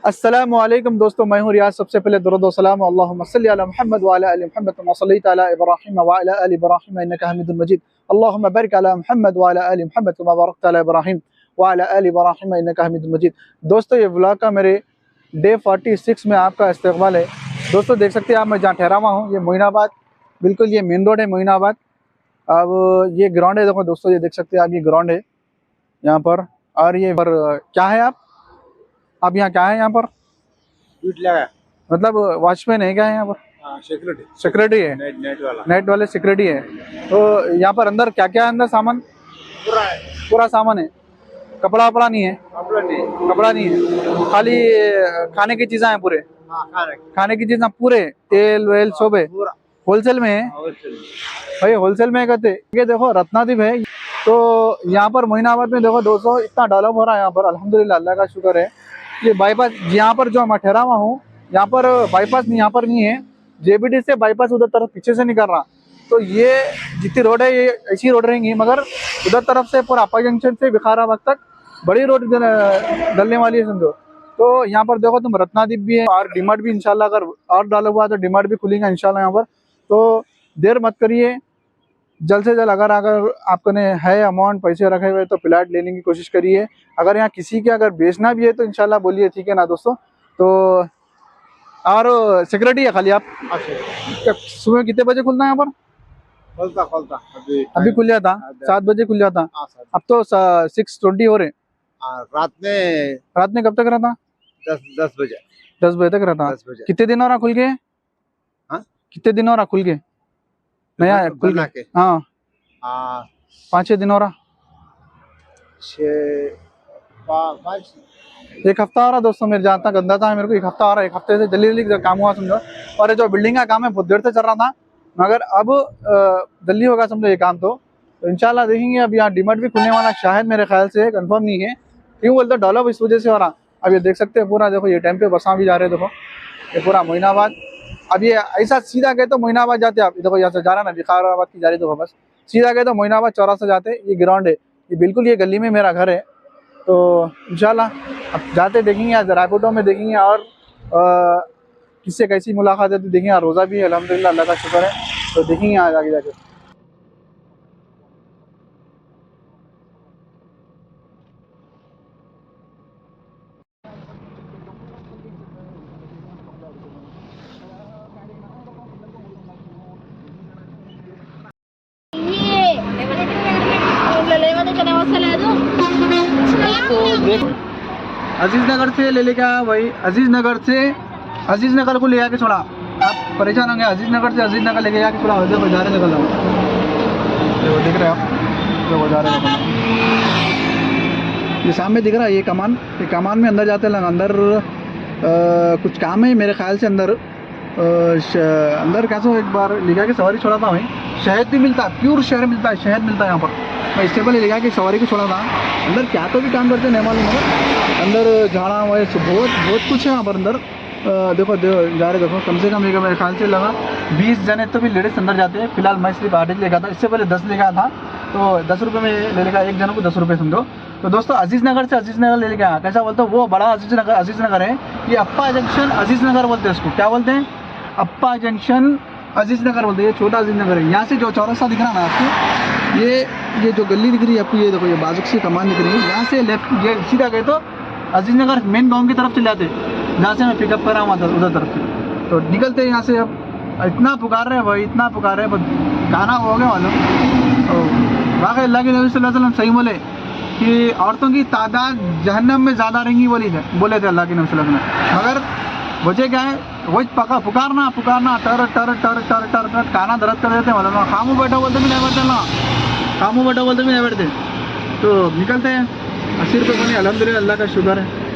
अस्सलामुअलैकुम दोस्तों, मैं हूँ रियाज। सबसे पहले दुरूद व सलाम अल्लाहुम्मा सल्ली अला मुहम्मद व अला आलि मुहम्मद कमा सल्लैता अला इब्राहीम व अला आलि इब्राहीम इन्नका हमीदुम मजीद। अल्लाहुम्मा बारिक अला मुहम्मद व अला आलि मुहम्मद कमा बारकता अला इब्राहीम व अला आलि इब्राहीम इन्नका हमीदुम मजीद। दोस्तों, ये व्लॉग का मेरे डे 46 में आपका इस्तकबाल है। दोस्तों, देख सकते हैं आप, मैं जहाँ ठहरा हुआ हूँ ये मोइनाबाद, बिल्कुल ये मेन रोड है मोइनाबाद। अब ये ग्राउंड है, देखो दोस्तों, ये देख सकते हैं आप, ये ग्राउंड है यहाँ पर। और ये पर क्या है आप यहाँ क्या है यहाँ पर? मतलब वॉचमैन है क्या है यहाँ पर? सिक्योरिटी सिक्योरिटी है, नेट वाला नेट वाले सिक्योरिटी है। तो यहाँ पर अंदर क्या क्या है? अंदर सामान पूरा है। पूरा सामान है, कपड़ा वपड़ा नहीं है? कपड़ा नहीं। कपड़ा नहीं है, खाली खाने की चीज़ें हैं पूरे? हाँ, खाने खाने की चीज़ें पूरे, तेल वेल सब है? पूरा होलसेल में है होलसेल। भाई? होलसेल में कहते ये देखो रत्नादीप है। तो यहाँ पर मोइनाबाद में देखो 200 इतना डेवलप हो रहा है यहाँ पर, अल्हम्दुलिल्लाह, अल्लाह का शुक्र है। ये बाईपास यहाँ पर जो मैं ठहरा हुआ हूँ, यहाँ पर बाईपास नहीं, यहाँ पर नहीं है। जेबीडी से बाईपास उधर तरफ पीछे से निकल रहा। तो ये जितनी रोड है ये ऐसी रोड रहेंगी, मगर उधर तरफ से पूरा अप्पा जंक्शन से विखाराबाद तक बड़ी रोड डलने वाली है समझो। तो यहाँ पर देखो तुम, रत्नादीप भी है और डीमार्ट भी इंशाल्लाह, अगर और डाला हुआ तो डीमार्ट भी खुलेगा इंशाल्लाह यहाँ पर। तो देर मत करिए, जल्द से जल्द अगर अगर आपने है अमाउंट पैसे रखे हुए तो प्लाट लेने की कोशिश करिए। अगर यहाँ किसी के अगर बेचना भी है तो इंशाल्लाह बोलिए, ठीक है ना दोस्तों? तो और सिक्योरिटी है खाली आप? सुबह कितने बजे खुलता है यहाँ पर? खोलता खोलता अभी खुल जाता 7 बजे खुल जाता। अब तो 6:20 हो रहे। रात में रात में कब तक रहता? 10 बजे 10 बजे तक रहता। 10 बजे। कितने दिन हो रहा खुल के? हाँ? कितने दिन हो रहा खुल के? नया है खुल बना के? के हाँ, 5-6 दिन हो रहा। 5 एक हफ्ता आ रहा दोस्तों, मेरे जहाँ तक अंदाजा है मेरे को, एक हफ्ता आ रहा है। एक हफ्ते से जल्दी जल्दी काम हुआ समझो। और ये जो बिल्डिंग का काम है बहुत देर से चल रहा था, मगर अब जल्दी होगा समझो ये काम। तो इंशाल्लाह देखेंगे। अब यहाँ डीमार्ट भी खुलने वाला शायद, मेरे ख्याल से, कंफर्म नहीं है। क्यों बोलते डेवलप इस वजह से हो रहा। अब ये देख सकते हैं पूरा, देखो ये टाइम पे बसा भी जा रहे हैं, देखो ये पूरा मोइनाबाद। अब ये ऐसा सीधा गए तो मोइनाबाद जाते आप, देखो यहाँ से जा रहा ना विकाराबाद की जा रही, देखो बस सीधा गए तो मोइनाबाद चौराहा से जाते। ये ग्राउंड है, ये बिल्कुल ये गली में मेरा घर है। तो इंशाल्लाह अब जाते देखेंगे, आज रायपुटों में देखेंगे और किससे कैसी मुलाकात है तो देखेंगे। आज रोज़ा भी है अल्हम्दुलिल्लाह, अल्लाह का शुक्र है। तो देखेंगे आज आगे जाके। तो देख, अजीज़ नगर से ले लेके आया भाई, अजीज़ नगर से, अजीज़ नगर को ले आके छोड़ा। आप परेशान होंगे, अजीज़ नगर से अजीज़ नगर लेके आके छोड़ा। देखो जा रहे निकल रहा, देखो दिख रहे हैं आप, देखो जा रहे निकल रहा। ये सामने दिख रहा है ये कमान, ये कमान में अंदर जाते हैं अंदर। कुछ काम है मेरे ख्याल से अंदर। अंदर कैसे एक बार लिखा के सवारी छोड़ा था वहीं, शहद भी मिलता है, प्योर शहद मिलता है, शहद मिलता है यहाँ पर। मैं इससे पहले लिखा के सवारी को छोड़ा था अंदर। क्या तो भी काम करते नहीं मालूम, मगर अंदर झाड़ा हुआ बहुत बहुत कुछ है यहाँ पर अंदर। देखो जा रहे, देखो कम से कम मेरे ख्याल से लगा 20 जने तो भी लेडीज़ अंदर जाते हैं। फिलहाल मैं सिर्फ 8 लेगा था, इससे पहले 10 लेगा था। तो 10 रुपये में ले लेगा, एक जन को 10 रुपये समझो। तो दोस्तों अजीज़ नगर से अजीज़ नगर ले लेके आया, कैसा बोलते हैं वो बड़ा अजीज़ नगर है। ये अप्पा जंक्शन अजीज़ नगर बोलते हैं इसको, क्या बोलते हैं? अप्पा जंक्शन अजीज़ नगर बोलते हैं। ये छोटा अजीज़ नगर है। यहाँ से जो चौरासा दिख रहा है ना आपको, ये जो गली दिख रही है आपको, ये देखो ये बाजुक से कमान दिख रही है। यहाँ से लेफ्ट ये सीधा गए तो अजीज़ नगर मेन गाँव की तरफ चले जाते, जहाँ से मैं पिकअप करा हुआ था उधर तरफ से। तो निकलते हैं यहाँ से। अब इतना पुकार रहे हैं भाई, इतना पुकार रहे हैं, बस गाना हो गया मालूम। तो वाकई अल्लाह के नबी सल्लल्लाहु अलैहि वसल्लम सही बोले कि औरतों की तादाद जहन्नम में ज़्यादा रहेंगी, बोले थे अल्लाह के नबी सल्लल्लाहु अलैहि वसल्लम। मगर वजह क्या है? वही पका पुकारना टर टर टर टर टर टर काना दर्द कर देते मालूम। खामू बैठो बोलते भी नहीं बैठते ना, खामू बैठो बोलते भी नहीं बैठते। तो निकलते हैं। 80 रुपये बने, अल्हम्दुलिल्लाह, अल्लाह का शुक्र है।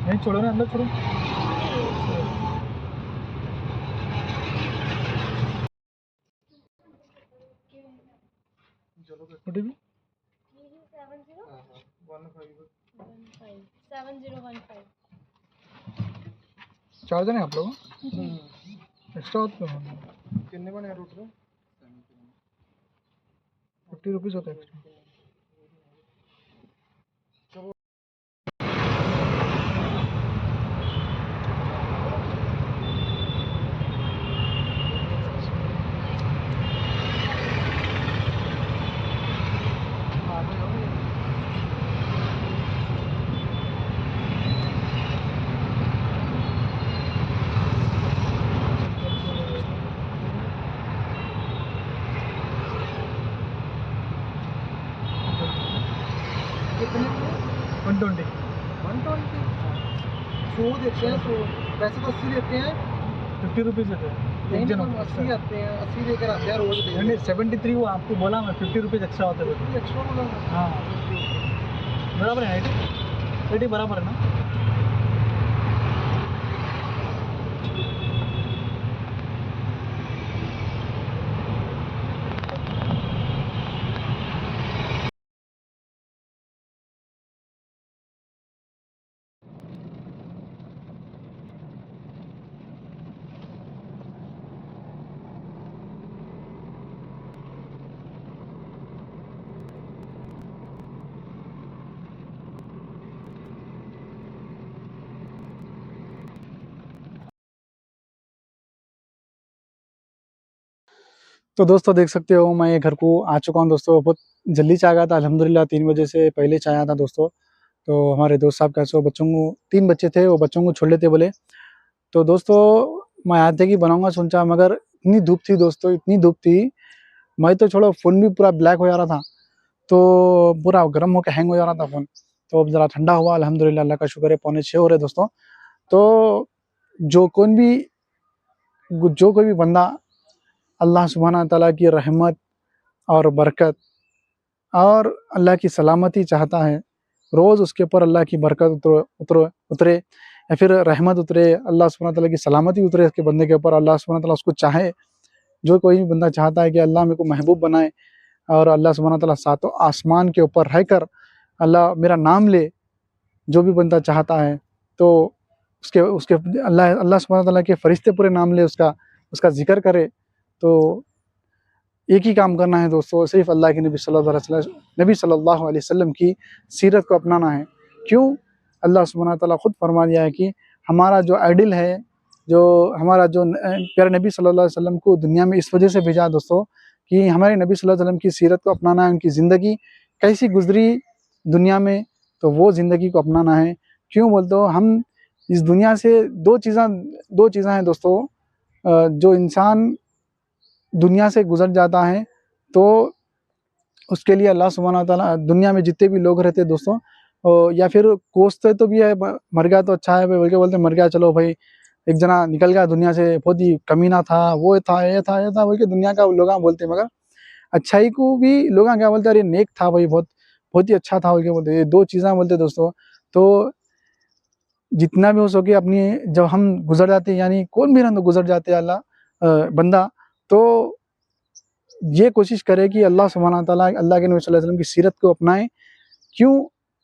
नहीं छोड़ो ना, अंदर छोड़ो। OTP 7015 चार जन है आप लोग? एक्स्ट्रा होते हैं कितने बने रूट में? 50 रुपीज़ होता है एक्स्ट्रा। कितने? 120 120 देते हैं, वैसे तो 80 देते हैं, 50 रुपीज़ देते हैं एक जन। 80 आते हैं, 80 लेकर आते हैं रोज। नहीं 73 वो आपको बोला मैं, 50 रुपीज़ एक्स्ट्रा होते हैं। एक्स्ट्रा बोला? हाँ बराबर है 80 बराबर है ना? तो दोस्तों देख सकते हो मैं ये घर को आ चुका हूँ दोस्तों। बहुत जल्दी चाय आया था अल्हम्दुलिल्लाह, 3 बजे से पहले चाय आया था दोस्तों। तो हमारे दोस्त साहब कैसे बच्चों को 3 बच्चे थे, वो बच्चों को छोड़ लेते बोले। तो दोस्तों मैं आया था कि बनाऊंगा सोचा, मगर इतनी धूप थी दोस्तों, इतनी धूप थी, मैं तो छोड़ो फ़ोन भी पूरा ब्लैक हो जा रहा था, तो पूरा गर्म होकर हैंग हो जा रहा था फ़ोन। तो अब ज़रा ठंडा हुआ अल्हम्दुलिल्लाह, अल्लाह का शुक्र है। 5:45 हो रहे दोस्तों। तो जो कोई भी बंदा अल्लाह सुब्हाना तआला की रहमत और बरकत और अल्लाह की सलामती चाहता है, रोज़ उसके ऊपर अल्लाह की बरकत उतरे या फिर रहमत उतरे, अल्लाह सुब्हाना तआला की सलामती उतरे उसके बंदे के ऊपर, अल्लाह सुब्हाना तआला उसको चाहे, जो कोई भी बंदा चाहता है कि अल्लाह मेरे को महबूब बनाए और अल्लाह सुब्हाना तआला सातों आसमान के ऊपर रहकर अल्लाह मेरा नाम ले, जो भी बंदा चाहता है तो उसके उसके अल्लाह सुब्हाना तआला के फरिश्ते पूरे नाम ले, उसका ज़िक्र करे। तो एक ही काम करना है दोस्तों, सिर्फ अल्लाह के नबी सल्लल्लाहु अलैहि वसल्लम की सीरत को अपनाना है। क्यों? अल्लाह सुब्हाना तआला खुद फरमा दिया है कि हमारा जो आइडल है, जो हमारा जो प्यारे नबी सल्लल्लाहु अलैहि वसल्लम को दुनिया में इस वजह से भेजा दोस्तों कि हमारे नबी सल्लल्लाहु अलैहि वसल्लम की सीरत को अपनाना है, उनकी ज़िंदगी कैसी गुजरी दुनिया में, तो वो ज़िंदगी को अपनाना है। क्यों बोलते हो? हम इस दुनिया से दो चीज़ें हैं दोस्तों, जो इंसान दुनिया से गुजर जाता है तो उसके लिए अल्लाह सुब्हाना तआला दुनिया में जितने भी लोग रहते हैं दोस्तों, या फिर कोसते तो भी है, मर गया तो अच्छा है बोल के बोलते मर गया, चलो भाई एक जना निकल गया दुनिया से, बहुत ही कमीना था, वो था ये था ये था बोल के दुनिया का लोग बोलते हैं। मगर अच्छाई को भी लोग क्या बोलते हैं, अरे नेक था भाई, बहुत ही अच्छा था बोल के बोलते। ये दो चीज़ें बोलते दोस्तों। तो जितना भी हो सके अपनी, जब हम गुजर जाते हैं, यानी कौन भी रंग गुजर जाते हैं बंदा, तो ये कोशिश करे कि अल्लाह सुब्हाना तआला अल्लाह के नबी सल्लल्लाहु अलैहि वसल्लम की सीरत को अपनाएं। क्यों?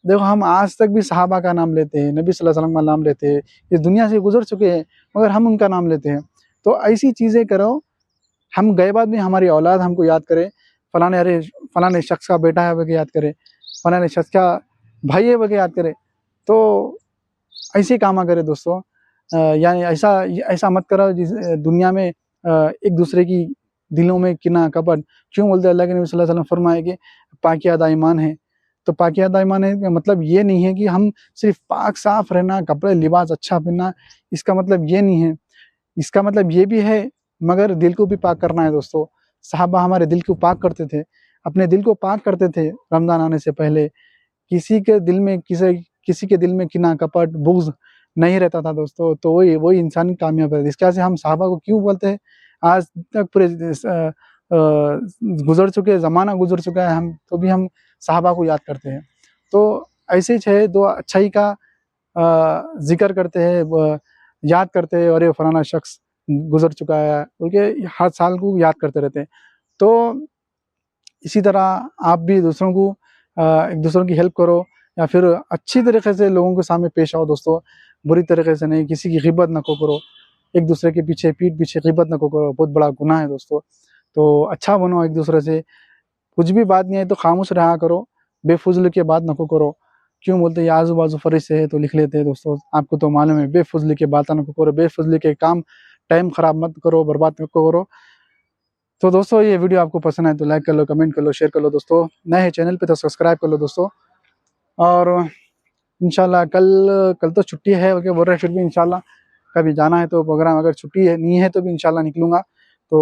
देखो हम आज तक भी सहाबा का नाम लेते हैं, नबी सल्लल्लाहु अलैहि वसल्लम का नाम लेते हैं, इस दुनिया से गुजर चुके हैं मगर हम उनका नाम लेते हैं। तो ऐसी चीज़ें करो, हम गए बाद में हमारी औलाद हमको याद करे, फलाने शख्स का बेटा है वह याद करे, फलाने शख्स का भाई है वह याद करे। तो ऐसे काम करे दोस्तों। यानी ऐसा मत करो जिस दुनिया में एक दूसरे की दिलों में किना कपट। क्यों बोलते अल्लाह के नबी सल्लल्लाहु अलैहि वसल्लम फरमाए कि पाकियादा ईमान है। तो पाकियादा ईमान है का मतलब ये नहीं है कि हम सिर्फ पाक साफ रहना, कपड़े लिबास अच्छा पहनना, इसका मतलब ये नहीं है। इसका मतलब ये भी है, मगर दिल को भी पाक करना है दोस्तों। सहाबा हमारे दिल को पाक करते थे, अपने दिल को पाक करते थे रमज़ान आने से पहले। किसी के दिल में किसी के दिल में किना, कपट, बुग़्ज़ नहीं रहता था दोस्तों। तो वही इंसान की कामयाब है। इस वजह से हम सहाबा को क्यों बोलते हैं? आज तक पूरे गुज़र चुके, ज़माना गुज़र चुका है, हम तो भी हम सहाबा को याद करते हैं। तो ऐसे ही है, दो अच्छाई का ज़िक्र करते हैं, याद करते हैं, और ये फलाना शख्स गुज़र चुका है बोल के हर साल को याद करते रहते हैं। तो इसी तरह आप भी दूसरों को एक दूसरों की हेल्प करो, या फिर अच्छी तरीके से लोगों के सामने पेश आओ दोस्तों, बुरी तरीके से नहीं। किसी की ग़िबत ना करो, एक दूसरे के पीछे, पीठ पीछे ग़िबत ना करो, बहुत बड़ा गुनाह है दोस्तों। तो अच्छा बनो एक दूसरे से, कुछ भी बात नहीं है तो खामोश रहा करो, बेफुज़ूल की बात नको करो। क्यों बोलते हैं, ये आजू-बाजू फ़रिश्ते हैं तो लिख लेते हैं दोस्तों, आपको तो मालूम है। बेफुज़ूल की बातें नको करो, बेफुज़ूल के काम, टाइम ख़राब मत करो, बर्बाद नको करो। तो दोस्तों ये वीडियो आपको पसंद आए तो लाइक कर लो, कमेंट कर लो, शेयर कर लो दोस्तों। नए हैं चैनल पे तो सब्सक्राइब कर लो दोस्तों। और इंशाल्लाह कल तो छुट्टी है ओके बोल रहे हैं, फिर भी इंशाल्लाह कभी जाना है तो प्रोग्राम, अगर छुट्टी है नहीं है तो भी इंशाल्लाह निकलूँगा। तो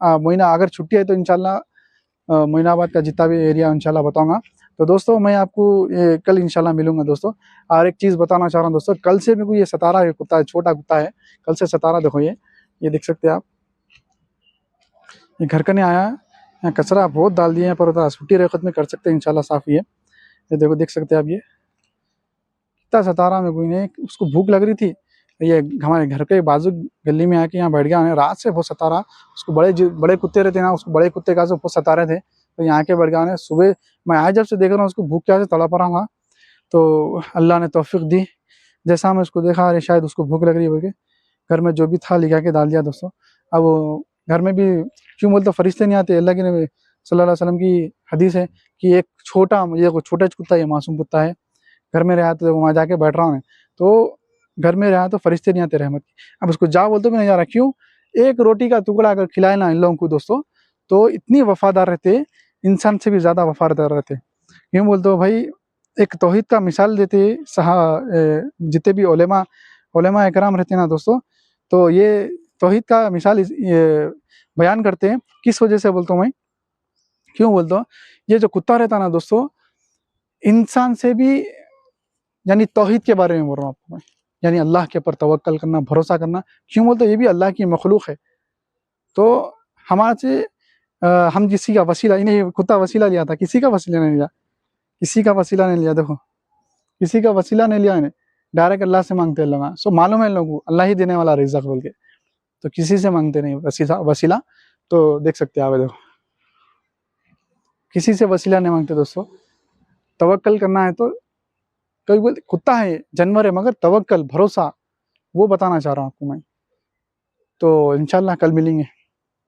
महीना अगर छुट्टी है तो इंशाल्लाह मोइनाबाद का जितना भी एरिया इंशाल्लाह बताऊँगा। तो दोस्तों मैं आपको कल इंशाल्लाह मिलूँगा दोस्तों। और एक चीज़ बताना चाह रहा हूँ दोस्तों, कल से मेरे को ये सता रहा है, कुत्ता है, छोटा कुत्ता है, कल से सता रहा। देखो ये देख सकते हैं आप, ये घर का नहीं आया है, यहाँ कचरा बहुत डाल दिए हैं, पर होता छुट्टी रखत में कर सकते हैं इंशाल्लाह साफ़। ये देखो, देख सकते हैं आप, ये कितना सता रहा मेरे को इन्हें। उसको भूख लग रही थी, ये हमारे घर के बाजू गली में आके यहाँ बैठ गया, रात से बहुत सता रहा। उसको बड़े कुत्ते रहते हैं ना, उसको बड़े कुत्ते का से बहुत सता रहे थे, तो यहाँ के बैठ गया। सुबह मैं आया जब से देख रहा हूँ उसको भूख क्या से तड़प रहा हूँ, तो अल्लाह ने तौफीक दी। जैसा मैं उसको देखा, अरे शायद उसको भूख लग रही है बोल के घर में जो भी था लिखा के डाल दिया दोस्तों। अब घर में भी क्यों बोलते फरिश्ते नहीं आते, अल्लाह के नबी सल्लल्लाहु अलैहि वसल्लम की हदीस है कि एक छोटा कुत्ता, ये मासूम कुत्ता है, घर में रहा तो वहाँ जाके बैठ रहा हूँ, तो घर में रहा तो फरिश्ते नहीं आते रहमत की। अब उसको जा बोलते भी नहीं जा रहा, क्यों? एक रोटी का टुकड़ा अगर खिलाए ना इन लोगों को दोस्तों, तो इतनी वफादार रहते, इंसान से भी ज़्यादा वफादार रहते। क्यों बोलते हो भाई, एक तौहीद का मिसाल देते जितने भी उलेमा इकराम रहते हैं ना दोस्तों, तो ये तौहीद का मिसाल ये बयान करते हैं। किस वजह से बोलता हूँ मैं, क्यों बोलता हूँ, ये जो कुत्ता रहता ना दोस्तों, इंसान से भी, यानी तौहीद के बारे में बोल रहा हूँ आपको मैं, यानी अल्लाह के ऊपर तवक्कल करना, भरोसा करना। क्यों बोलते ये भी अल्लाह की मखलूक है। तो हमारे से हम किसी का वसीला, इन्हें कुत्ता वसीला लिया था, किसी का वसीला नहीं लिया, किसी का वसीला नहीं लिया। देखो, किसी का वसीला नहीं लिया इन्हें, डायरेक्ट अल्लाह से मांगते हैं लोग। सो मालूम है इन लोगों को अल्लाह ही देने वाला रिज़्क़ बोल के, तो किसी से मांगते नहीं वसीला। तो देख सकते हैं आप, देखो किसी से वसीला नहीं मांगते दोस्तों। तवक्कल करना है तो, कोई बोलते कुत्ता है, जानवर है, मगर तवक्कल, भरोसा, वो बताना चाह रहा हूँ आपको मैं। तो इंशाल्लाह कल मिलेंगे।